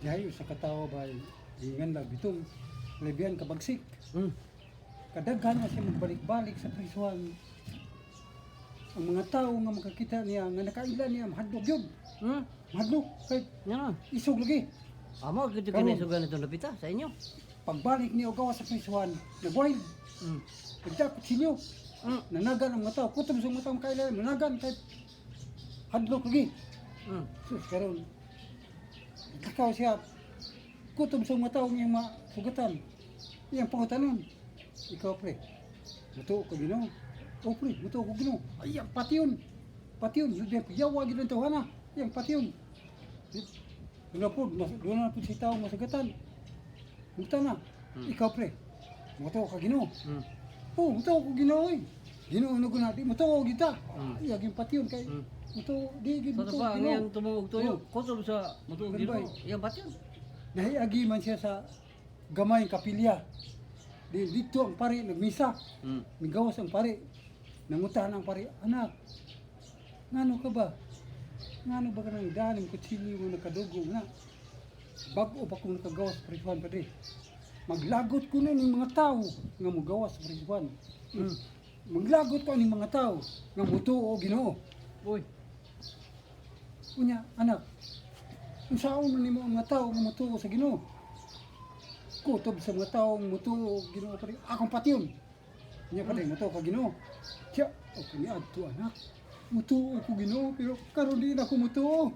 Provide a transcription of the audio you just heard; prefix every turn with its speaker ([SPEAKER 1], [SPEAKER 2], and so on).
[SPEAKER 1] Dihayo sa katawa ba ingan lang bitong lebihan kabagsik.
[SPEAKER 2] Hmm.
[SPEAKER 1] Kadaghan na siya magbalik-balik sa prisuhan. Ang mga tao nga makakita niya nga nakaila niya mahadlok yun.
[SPEAKER 2] Hmm.
[SPEAKER 1] Mahadlok kay
[SPEAKER 2] Yan.
[SPEAKER 1] isog lagi.
[SPEAKER 2] Amo gid
[SPEAKER 1] Karon.
[SPEAKER 2] kinasugan itong lapita sa inyo.
[SPEAKER 1] Pagbalik niya og gawas sa prisuhan, nagwild.
[SPEAKER 2] Hmm.
[SPEAKER 1] Nagdakot sinyo.
[SPEAKER 2] Hmm.
[SPEAKER 1] Nanagan ang mga tao. Kutom sa mga tao makaila. Nanagan kay hadlok lagi.
[SPEAKER 2] Hmm.
[SPEAKER 1] Sus, karon kakaw siya. Kutom sa mga tao niyang masugatan. Iyang pangutanon. Ikaw pre, mutuo ka Ginoo. O pre, mutuo ko Ginoo. Ay, ang patyon. Patyon, yun yawa gid ang tawhana. Yang patyon. Doon na po si tao masugatan. Muta na. Ikaw pre, mutuo ka Ginoo.
[SPEAKER 2] Hmm.
[SPEAKER 1] Oh, mutuo ko Ginoo eh. Ginoo na guna, di mutuo kita.
[SPEAKER 2] Hmm.
[SPEAKER 1] Ay, aging patyon kay
[SPEAKER 2] Hmm.
[SPEAKER 1] mutuo, di gid
[SPEAKER 2] Sa
[SPEAKER 1] mutuo
[SPEAKER 2] ba ang
[SPEAKER 1] Ginoo.
[SPEAKER 2] iyang tumungog tuyo?
[SPEAKER 1] Oh.
[SPEAKER 2] Kutob sa mutuog
[SPEAKER 1] Ganun
[SPEAKER 2] dito.
[SPEAKER 1] ba eh?
[SPEAKER 2] Iyang patyon.
[SPEAKER 1] Nahiagi man siya sa gamay kapilya. Dito ang pari nagmisa.
[SPEAKER 2] Hmm.
[SPEAKER 1] Migawas ang pari. Nangutahan ang pari, anak, ngano ka ba? Ngano ba ka nang dalim kutsilyo mo nakadugo na? Bago pa kung nakagawas sa prisuhan pa di. Maglagot ko na ng mga tao nga magawas sa prisuhan.
[SPEAKER 2] Hmm.
[SPEAKER 1] Maglagot ko ng mga tao nga mutuo o Ginoo.
[SPEAKER 2] Uy.
[SPEAKER 1] Unya, anak, kung saan man nimo ang mga tao nga mutuo sa Ginoo. Kutob sa mga tao nga mutuo o Ginoo pa rin. Akong patyon. Unya pa rin, mutuo ka Ginoo. Siya, o kani adto anak. Mutuo ko Ginoo, pero karon di na ako mutuo.